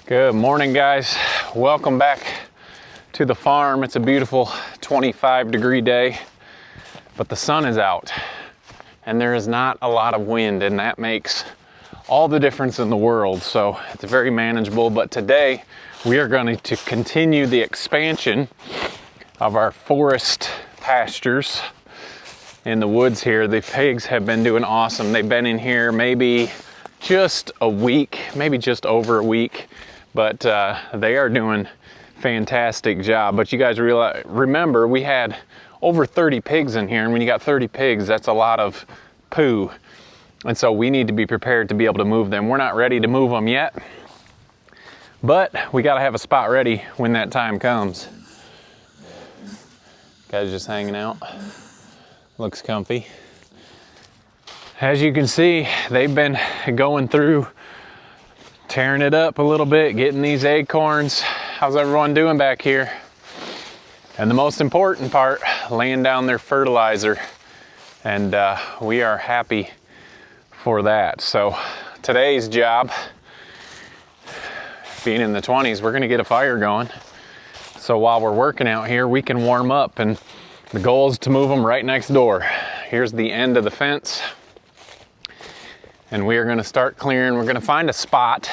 Good morning, guys. Welcome back to the farm. It's a beautiful 25-degree day, but the sun is out and there is not a lot of wind, and that makes all the difference in the world. So it's very manageable, but today we are going to continue the expansion of our forest pastures in the woods here. The pigs have been doing awesome. They've been in here maybe just a week, maybe just over a week, but they are doing fantastic job. But you guys remember we had over 30 pigs in here, and when you got 30 pigs, that's a lot of poo, and so we need to be prepared to be able to move them. We're not ready to move them yet, but we got to have a spot ready when that time comes. Guys just hanging out. Looks comfy. As you can see, they've been going through, tearing it up a little bit, getting these acorns. How's everyone doing back here? And the most important part, laying down their fertilizer. And we are happy for that. So today's job, being in the 20s, we're gonna get a fire going. So while we're working out here, we can warm up, and the goal is to move them right next door. Here's the end of the fence. And we are gonna start clearing. We're gonna find a spot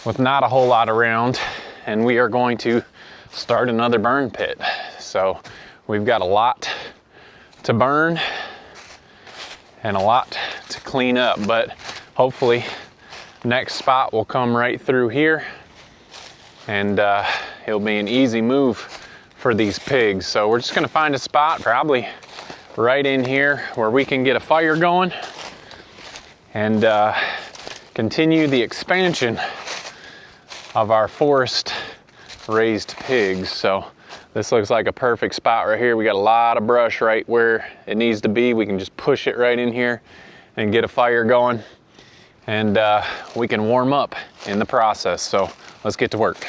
with not a whole lot around, and we are going to start another burn pit. So we've got a lot to burn and a lot to clean up, but hopefully next spot will come right through here, and it'll be an easy move for these pigs. So we're just gonna find a spot probably right in here where we can get a fire going and continue the expansion of our forest raised pigs. So this looks like a perfect spot right here. We got a lot of brush right where it needs to be. We can just push it right in here and get a fire going, and we can warm up in the process. So let's get to work.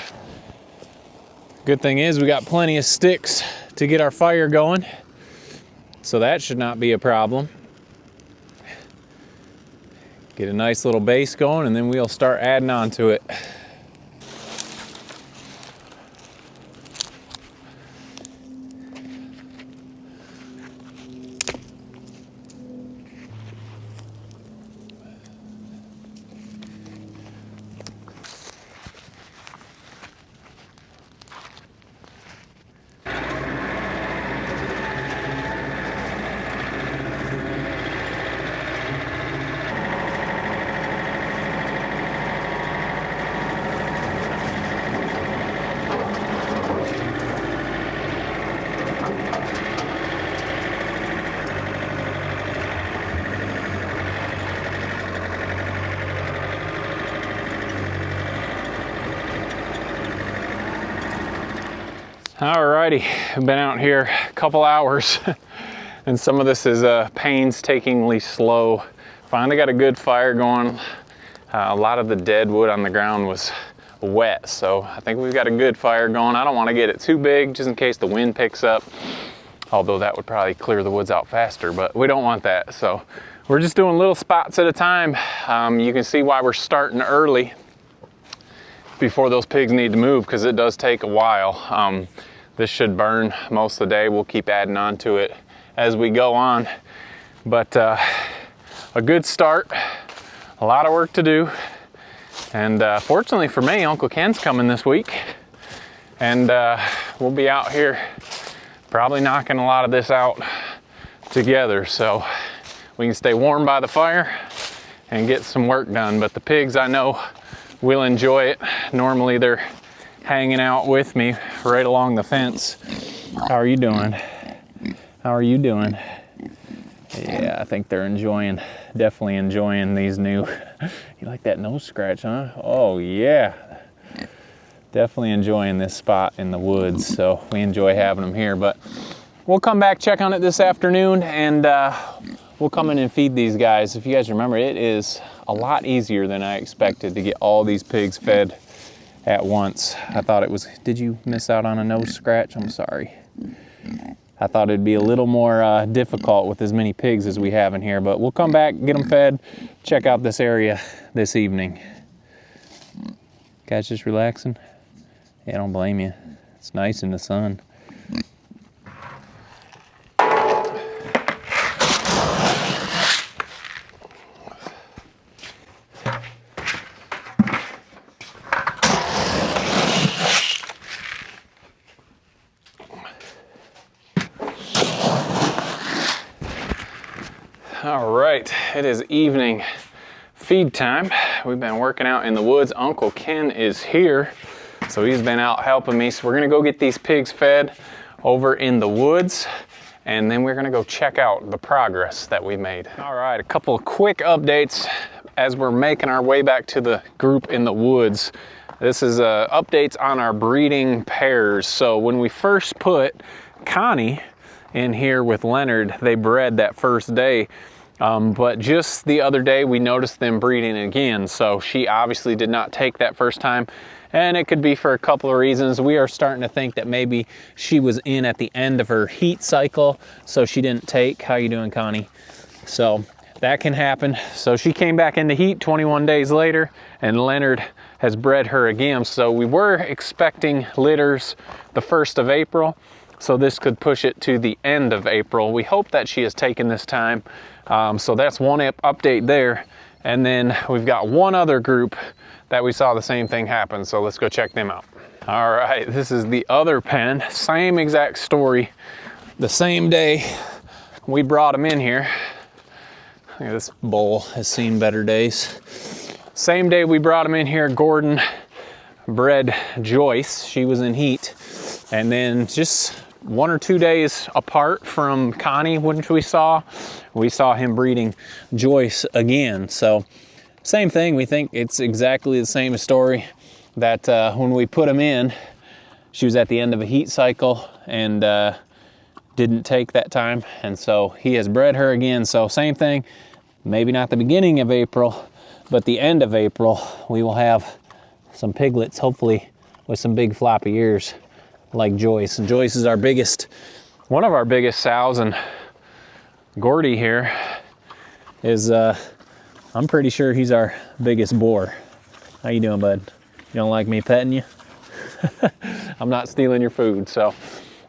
Good thing is we got plenty of sticks to get our fire going, so that should not be a problem. Get a nice little base going, and then we'll start adding on to it. Alrighty, I've been out here a couple hours and some of this is painstakingly slow. Finally got a good fire going. A lot of the dead wood on the ground was wet, so I think we've got a good fire going. I don't want to get it too big just in case the wind picks up, although that would probably clear the woods out faster, but we don't want that. So we're just doing little spots at a time. You can see why we're starting early before those pigs need to move, because it does take a while. This should burn most of the day. We'll keep adding on to it as we go on. But a good start, a lot of work to do. And fortunately for me, Uncle Ken's coming this week. And we'll be out here probably knocking a lot of this out together, so we can stay warm by the fire and get some work done. But the pigs, I know, will enjoy it. Normally they're hanging out with me right along the fence. How are you doing? How are you doing? Yeah, I think they're definitely enjoying these new. You like that nose scratch, huh? Oh yeah. Definitely enjoying this spot in the woods, so we enjoy having them here. But we'll come back, check on it this afternoon, and we'll come in and feed these guys. If you guys remember, it is a lot easier than I expected to get all these pigs fed at once. I thought it was, did you miss out on a nose scratch? I'm sorry. I thought it'd be a little more difficult with as many pigs as we have in here, but we'll come back, get them fed, check out this area this evening. Guy's just relaxing. Yeah, I don't blame you. It's nice in the sun. All right, it is evening feed time. We've been working out in the woods. Uncle Ken is here, so he's been out helping me. So we're gonna go get these pigs fed over in the woods, and then we're gonna go check out the progress that we made. All right, a couple of quick updates as we're making our way back to the group in the woods. This is updates on our breeding pairs. So when we first put Connie in here with Leonard, they bred that first day. But just the other day, we noticed them breeding again. So she obviously did not take that first time. And it could be for a couple of reasons. We are starting to think that maybe she was in at the end of her heat cycle, so she didn't take. How you doing, Connie? So that can happen. So she came back into heat 21 days later, and Leonard has bred her again. So we were expecting litters the 1st of April. So this could push it to the end of April. We hope that she has taken this time. So that's one update there. And then we've got one other group that we saw the same thing happen. So let's go check them out. All right, this is the other pen. Same exact story. The same day we brought them in here. This bull has seen better days. Same day we brought them in here, Gordon bred Joyce. She was in heat. And then just 1 or 2 days apart from Connie, which we saw him breeding Joyce again. So same thing, we think it's exactly the same story, that when we put him in, she was at the end of a heat cycle and didn't take that time. And so he has bred her again. So same thing, maybe not the beginning of April, but the end of April, we will have some piglets, hopefully with some big floppy ears like Joyce. And Joyce is one of our biggest sows, and Gordy here is, I'm pretty sure he's our biggest boar. How you doing, bud? You don't like me petting you? I'm not stealing your food. So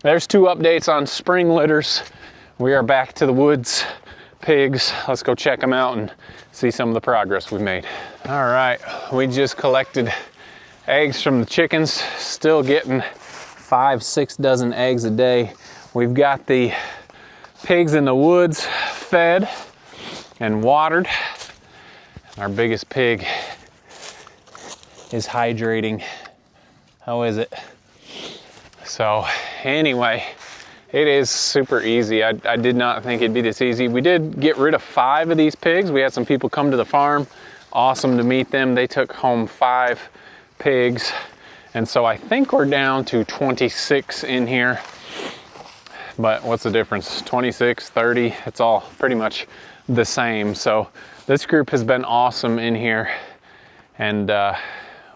there's 2 updates on spring litters. We are back to the woods pigs. Let's go check them out and see some of the progress we've made. All right, we just collected eggs from the chickens, still getting 5-6 dozen eggs a day. We've got the pigs in the woods fed and watered. Our biggest pig is hydrating. How is it? So anyway, it is super easy. I did not think it'd be this easy. We did get rid of 5 of these pigs. We had some people come to the farm. Awesome to meet them. They took home 5 pigs. And so I think we're down to 26 in here. But what's the difference? 26, 30, it's all pretty much the same. So this group has been awesome in here. And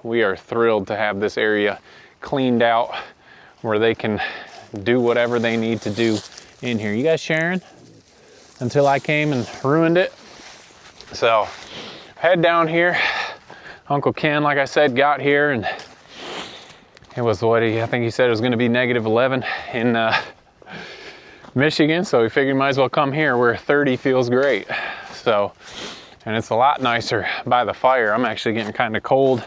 we are thrilled to have this area cleaned out where they can do whatever they need to do in here. You guys sharing? Until I came and ruined it. So head down here. Uncle Ken, like I said, got here, and it was I think he said it was gonna be -11 in Michigan. So we figured might as well come here where 30 feels great. So, and it's a lot nicer by the fire. I'm actually getting kind of cold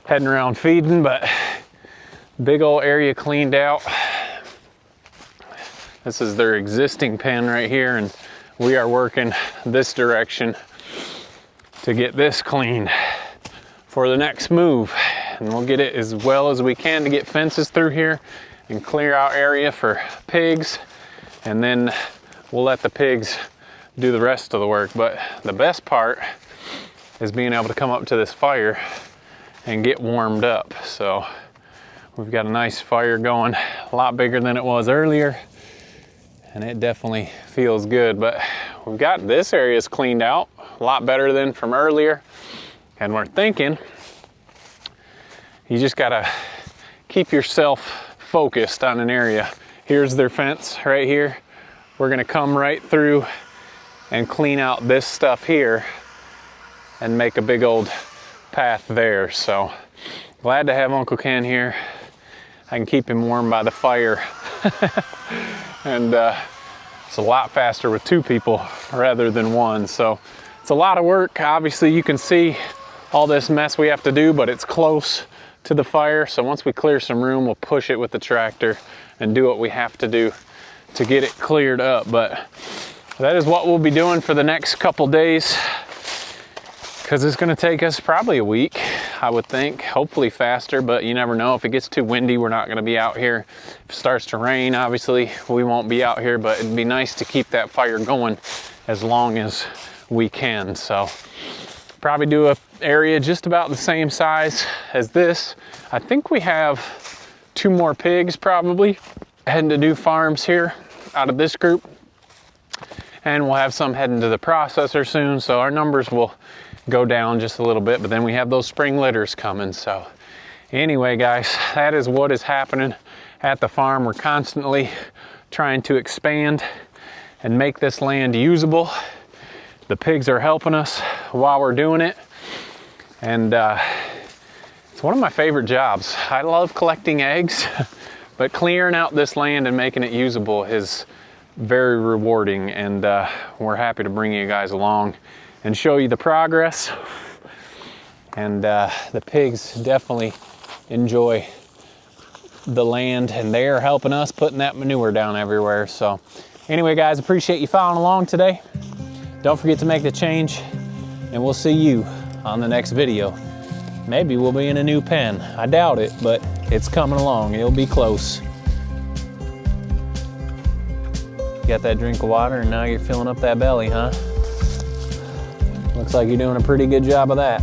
heading around feeding, but big old area cleaned out. This is their existing pen right here, and we are working this direction to get this clean for the next move. And we'll get it as well as we can to get fences through here and clear out area for pigs. And then we'll let the pigs do the rest of the work. But the best part is being able to come up to this fire and get warmed up. So we've got a nice fire going, a lot bigger than it was earlier. And it definitely feels good. But we've got this area is cleaned out a lot better than from earlier. And we're thinking, you just gotta keep yourself focused on an area. Here's their fence right here. We're gonna come right through and clean out this stuff here and make a big old path there. So Glad to have Uncle Ken here. I can keep him warm by the fire. And it's a lot faster with 2 people rather than 1. So it's a lot of work. Obviously you can see all this mess we have to do, but it's close to the fire. So once we clear some room, we'll push it with the tractor and do what we have to do to get it cleared up. But that is what we'll be doing for the next couple days, because it's gonna take us probably a week, I would think, hopefully faster, but you never know. If it gets too windy, we're not gonna be out here. If it starts to rain, obviously we won't be out here, but it'd be nice to keep that fire going as long as we can. So probably do a area just about the same size as this. I think we have 2 more pigs probably heading to do farms here out of this group, and we'll have some heading to the processor soon, so our numbers will go down just a little bit. But then we have those spring litters coming. So anyway, guys, that is what is happening at the farm. We're constantly trying to expand and make this land usable. The pigs are helping us while we're doing it, and it's one of my favorite jobs. I love collecting eggs, but clearing out this land and making it usable is very rewarding, and we're happy to bring you guys along and show you the progress. And the pigs definitely enjoy the land, and they are helping us putting that manure down everywhere. So anyway, guys, appreciate you following along today. Don't forget to make the change, and we'll see you on the next video. Maybe we'll be in a new pen. I doubt it, but it's coming along. It'll be close. You got that drink of water, and now you're filling up that belly, huh? Looks like you're doing a pretty good job of that.